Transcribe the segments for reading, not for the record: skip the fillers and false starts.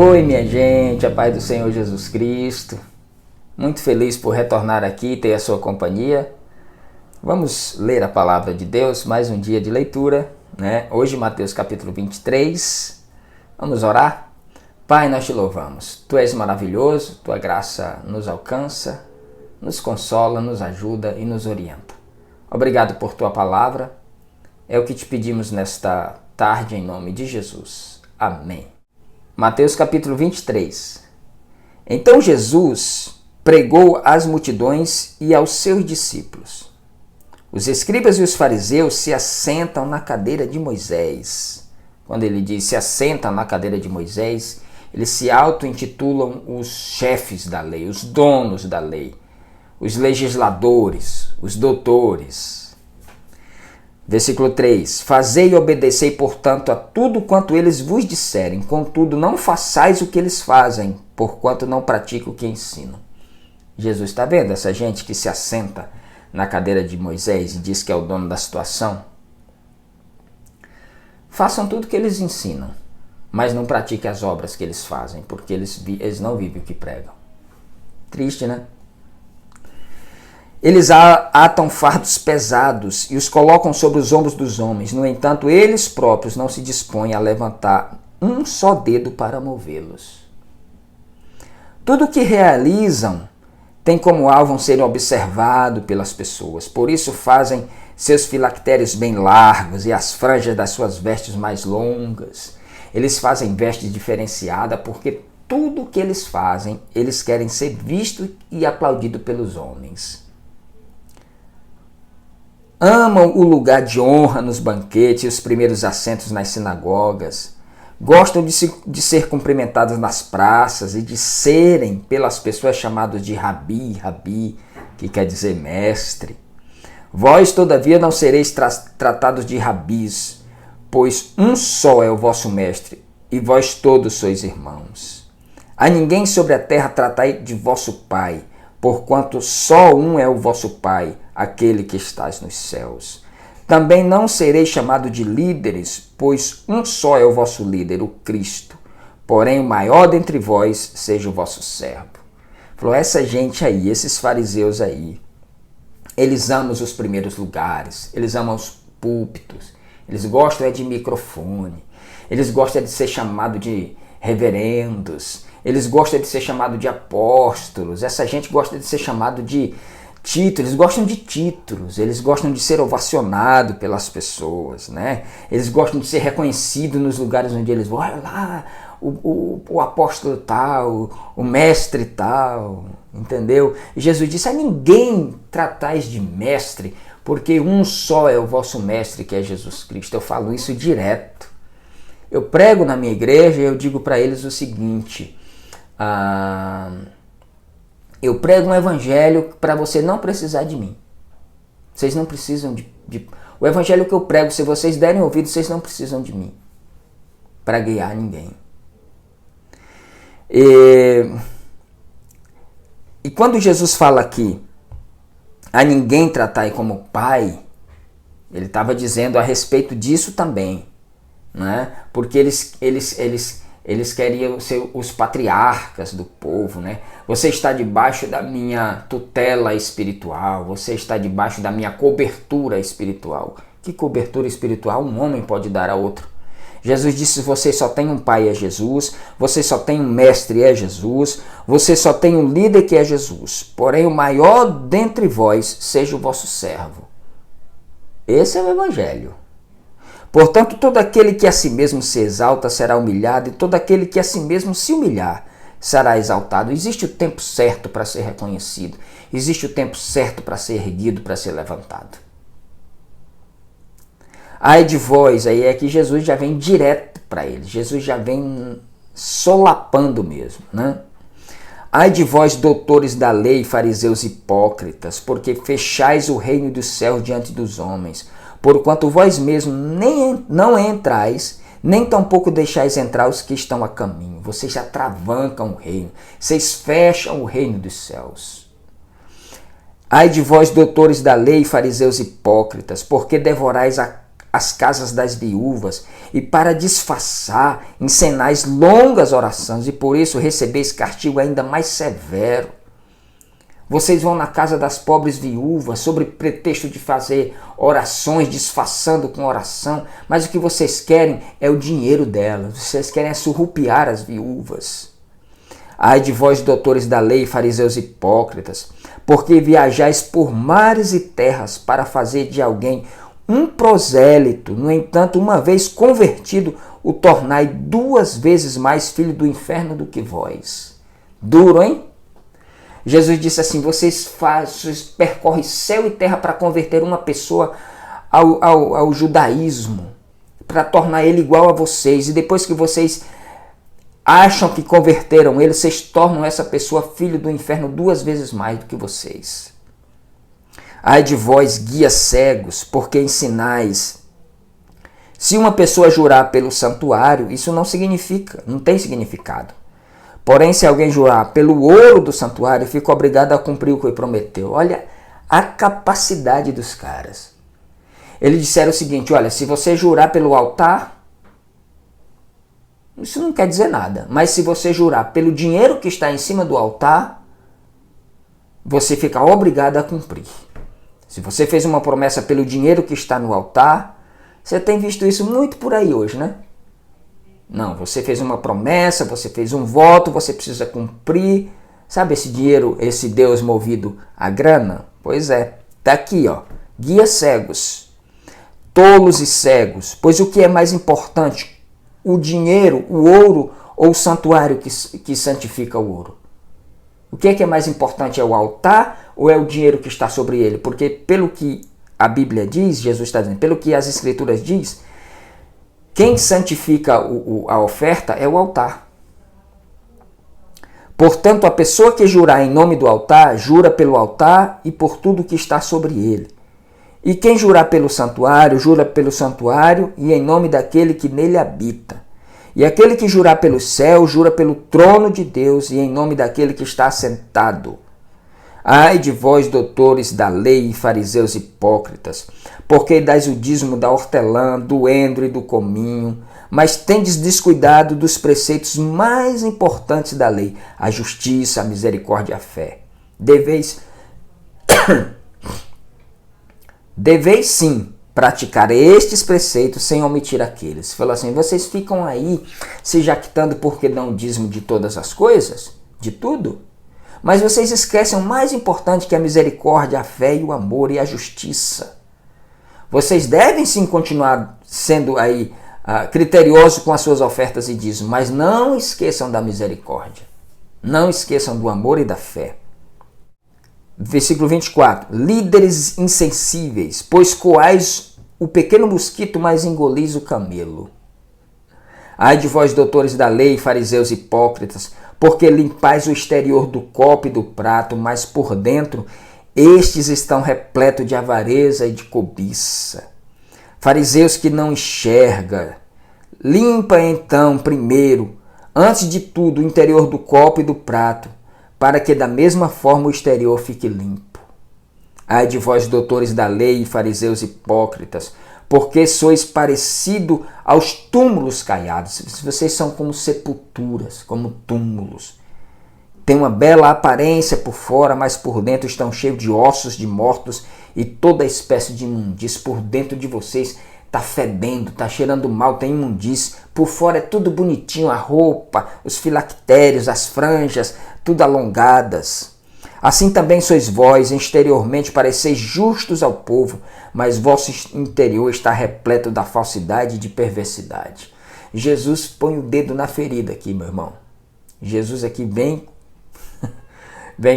Oi, minha gente, a paz do Senhor Jesus Cristo. Muito feliz por retornar aqui e ter a sua companhia. Vamos ler a palavra de Deus, mais um dia de leitura, né? Hoje, Mateus capítulo 23. Vamos orar? Pai, nós te louvamos. Tu és maravilhoso, tua graça nos alcança, nos consola, nos ajuda e nos orienta. Obrigado por tua palavra. É o que te pedimos nesta tarde, em nome de Jesus. Amém. Mateus capítulo 23. Então Jesus pregou às multidões e aos seus discípulos. Os escribas e os fariseus se assentam na cadeira de Moisés. Quando ele diz se assentam na cadeira de Moisés, eles se auto-intitulam os chefes da lei, os donos da lei, os legisladores, os doutores. Versículo 3. Fazei e obedecei, portanto, a tudo quanto eles vos disserem. Contudo, não façais o que eles fazem, porquanto não praticam o que ensinam. Jesus está vendo essa gente que se assenta na cadeira de Moisés e diz que é o dono da situação? Façam tudo o que eles ensinam, mas não pratiquem as obras que eles fazem, porque eles não vivem o que pregam. Triste, né? Eles atam fardos pesados e os colocam sobre os ombros dos homens. No entanto, eles próprios não se dispõem a levantar um só dedo para movê-los. Tudo o que realizam tem como alvo ser observado pelas pessoas. Por isso fazem seus filactérios bem largos e as franjas das suas vestes mais longas. Eles fazem vestes diferenciadas porque tudo o que eles fazem, eles querem ser visto e aplaudido pelos homens. Amam o lugar de honra nos banquetes e os primeiros assentos nas sinagogas. Gostam de ser cumprimentados nas praças e de serem pelas pessoas chamados de rabi, que quer dizer mestre. Vós, todavia, não sereis tratados de rabis, pois um só é o vosso mestre, e vós todos sois irmãos. A ninguém sobre a terra tratai de vosso pai, porquanto só um é o vosso pai, aquele que estás nos céus. Também não sereis chamado de líderes, pois um só é o vosso líder, o Cristo. Porém, o maior dentre vós seja o vosso servo. Falou, essa gente aí, esses fariseus aí, eles amam os primeiros lugares, eles amam os púlpitos, eles gostam de microfone, eles gostam de ser chamado de reverendos, eles gostam de ser chamado de apóstolos, essa gente gosta de ser chamado de títulos, eles gostam de títulos, eles gostam de ser ovacionado pelas pessoas, né? Eles gostam de ser reconhecidos nos lugares onde eles vão. Olha lá, o apóstolo tal, o mestre tal, entendeu? E Jesus disse, a ninguém tratais de mestre, porque um só é o vosso mestre, que é Jesus Cristo. Eu falo isso direto. Eu prego na minha igreja e eu digo para eles o seguinte, eu prego um evangelho para você não precisar de mim. Vocês não precisam o evangelho que eu prego, se vocês derem ouvido, vocês não precisam de mim para guiar ninguém. E quando Jesus fala aqui, a ninguém tratai como pai, ele estava dizendo a respeito disso também, né? Porque eles queriam ser os patriarcas do povo, né? Você está debaixo da minha tutela espiritual, você está debaixo da minha cobertura espiritual. Que cobertura espiritual um homem pode dar a outro? Jesus disse, você só tem um pai, é Jesus, você só tem um mestre, é Jesus, você só tem um líder, que é Jesus. Porém, o maior dentre vós seja o vosso servo. Esse é o evangelho. Portanto, todo aquele que a si mesmo se exalta será humilhado, e todo aquele que a si mesmo se humilhar será exaltado. Existe o tempo certo para ser reconhecido, existe o tempo certo para ser erguido, para ser levantado. Ai de vós, aí é que Jesus já vem direto para eles, Jesus já vem solapando mesmo, né? Ai de vós, doutores da lei, fariseus hipócritas, porque fechais o reino dos céus diante dos homens, porquanto vós mesmos não entrais, nem tampouco deixais entrar os que estão a caminho. Vocês já travancam o reino, vocês fecham o reino dos céus. Ai de vós, doutores da lei, fariseus hipócritas, porque devorais as casas das viúvas e para disfarçar em sinais longas orações, e por isso recebeis castigo ainda mais severo. Vocês vão na casa das pobres viúvas sob pretexto de fazer orações, disfarçando com oração, mas o que vocês querem é o dinheiro delas, vocês querem surrupiar as viúvas. Ai de vós, doutores da lei, fariseus hipócritas, porque viajais por mares e terras para fazer de alguém um prosélito, no entanto, uma vez convertido, o tornai 2 vezes mais filho do inferno do que vós. Duro, hein? Jesus disse assim, vocês percorrem céu e terra para converter uma pessoa ao judaísmo, para tornar ele igual a vocês, e depois que vocês acham que converteram ele, vocês tornam essa pessoa filho do inferno 2 vezes mais do que vocês. Ai de vós, guias cegos, porque ensinais. Se uma pessoa jurar pelo santuário, isso não tem significado. Porém, se alguém jurar pelo ouro do santuário, fica obrigado a cumprir o que prometeu. Olha a capacidade dos caras. Eles disseram o seguinte, olha, se você jurar pelo altar, isso não quer dizer nada. Mas se você jurar pelo dinheiro que está em cima do altar, você fica obrigado a cumprir. Se você fez uma promessa pelo dinheiro que está no altar, você tem visto isso muito por aí hoje, né? Não, você fez uma promessa, você fez um voto, você precisa cumprir. Sabe esse dinheiro, esse Deus movido a grana? Pois é, tá aqui, ó. Guias cegos, tolos e cegos. Pois o que é mais importante? O dinheiro, o ouro ou o santuário que santifica o ouro? O que é mais importante? É o altar ou é o dinheiro que está sobre ele? Porque pelo que a Bíblia diz, Jesus está dizendo, pelo que as Escrituras diz, quem santifica a oferta é o altar. Portanto, a pessoa que jurar em nome do altar, jura pelo altar e por tudo que está sobre ele. E quem jurar pelo santuário, jura pelo santuário e em nome daquele que nele habita. E aquele que jurar pelo céu, jura pelo trono de Deus e em nome daquele que está assentado. Ai de vós, doutores da lei e fariseus hipócritas, porque dais o dízimo da hortelã, do endro e do cominho, mas tendes descuidado dos preceitos mais importantes da lei, a justiça, a misericórdia e a fé. Deveis sim praticar estes preceitos sem omitir aqueles. Falou assim, vocês ficam aí se jactando porque dão o dízimo de todas as coisas, de tudo, mas vocês esquecem o mais importante que é a misericórdia, a fé e o amor e a justiça. Vocês devem sim continuar sendo aí criteriosos com as suas ofertas e dízimos, mas não esqueçam da misericórdia. Não esqueçam do amor e da fé. Versículo 24. Líderes insensíveis, pois coais o pequeno mosquito, mas engolis o camelo. Ai de vós, doutores da lei, fariseus hipócritas, porque limpais o exterior do copo e do prato, mas por dentro estes estão repletos de avareza e de cobiça. Fariseus que não enxerga, limpa então primeiro, antes de tudo, o interior do copo e do prato, para que da mesma forma o exterior fique limpo. Ai de vós, doutores da lei e fariseus hipócritas, porque sois parecido aos túmulos caiados. Vocês são como sepulturas, como túmulos. Tem uma bela aparência por fora, mas por dentro estão cheios de ossos de mortos e toda espécie de imundície. Por dentro de vocês está fedendo, está cheirando mal, tem imundície. Por fora é tudo bonitinho, a roupa, os filactérios, as franjas, tudo alongadas. Assim também sois vós, exteriormente pareceis justos ao povo, mas vosso interior está repleto da falsidade e de perversidade. Jesus põe o dedo na ferida aqui, meu irmão. Jesus aqui vem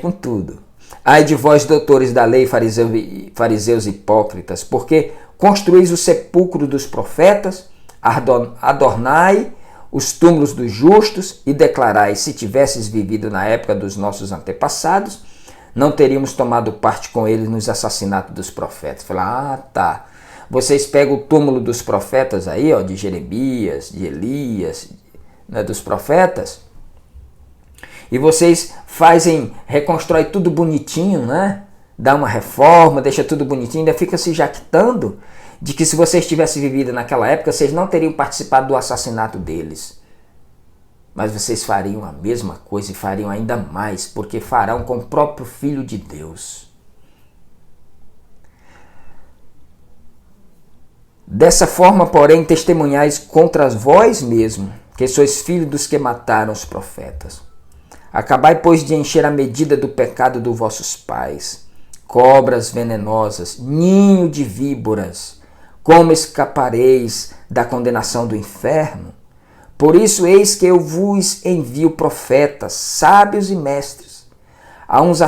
com tudo. Ai de vós, doutores da lei, fariseus hipócritas, porque construís o sepulcro dos profetas, adornai os túmulos dos justos e declarai, se tivesses vivido na época dos nossos antepassados, não teríamos tomado parte com eles nos assassinatos dos profetas. Fala, tá. Vocês pegam o túmulo dos profetas aí, ó, de Jeremias, de Elias, né, dos profetas, e vocês reconstrói tudo bonitinho, né? Dá uma reforma, deixa tudo bonitinho, ainda fica se jactando de que se vocês tivessem vivido naquela época, vocês não teriam participado do assassinato deles. Mas vocês fariam a mesma coisa e fariam ainda mais, porque farão com o próprio Filho de Deus. Dessa forma, porém, testemunhais contra vós mesmo, que sois filhos dos que mataram os profetas. Acabai, pois, de encher a medida do pecado dos vossos pais. Cobras venenosas, ninho de víboras, como escapareis da condenação do inferno? Por isso, eis que eu vos envio profetas, sábios e mestres. A uns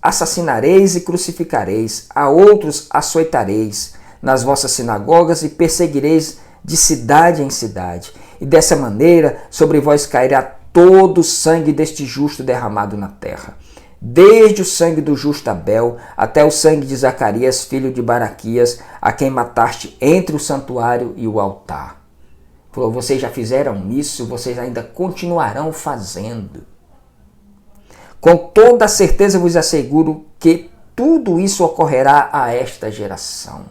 assassinareis e crucificareis, a outros açoitareis nas vossas sinagogas e perseguireis de cidade em cidade. E dessa maneira sobre vós cairá todo o sangue deste justo derramado na terra, desde o sangue do justo Abel até o sangue de Zacarias, filho de Baraquias, a quem mataste entre o santuário e o altar. Falou, vocês já fizeram isso, vocês ainda continuarão fazendo. Com toda certeza vos asseguro que tudo isso ocorrerá a esta geração.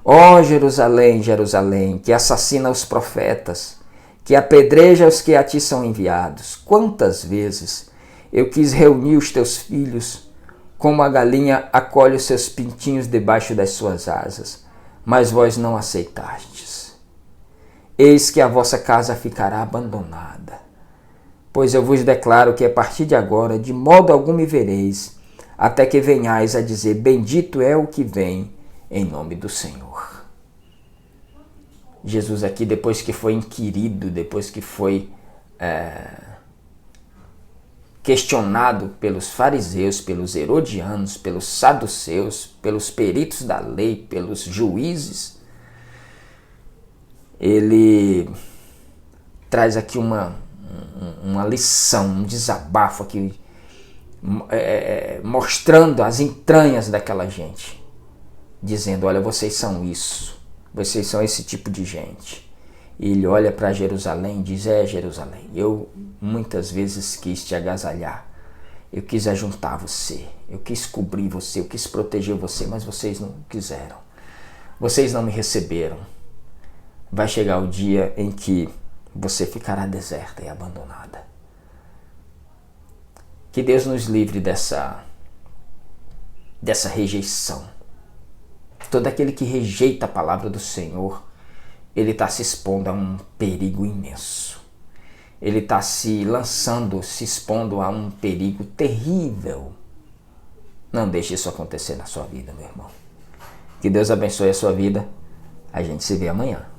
Ó Jerusalém, Jerusalém, que assassina os profetas, que apedreja os que a ti são enviados. Quantas vezes eu quis reunir os teus filhos, como a galinha acolhe os seus pintinhos debaixo das suas asas, mas vós não aceitastes. Eis que a vossa casa ficará abandonada. Pois eu vos declaro que a partir de agora, de modo algum me vereis, até que venhais a dizer, bendito é o que vem em nome do Senhor. Jesus aqui, depois que foi inquirido, depois que foi questionado pelos fariseus, pelos herodianos, pelos saduceus, pelos peritos da lei, pelos juízes, ele traz aqui uma lição, um desabafo aqui, mostrando as entranhas daquela gente, dizendo, olha, vocês são isso, vocês são esse tipo de gente. E ele olha para Jerusalém e diz, Jerusalém, eu muitas vezes quis te agasalhar, eu quis ajuntar você, eu quis cobrir você, eu quis proteger você, mas vocês não quiseram, vocês não me receberam. Vai chegar o dia em que você ficará deserta e abandonada. Que Deus nos livre dessa rejeição. Todo aquele que rejeita a palavra do Senhor, ele está se expondo a um perigo imenso. Ele está se expondo a um perigo terrível. Não deixe isso acontecer na sua vida, meu irmão. Que Deus abençoe a sua vida. A gente se vê amanhã.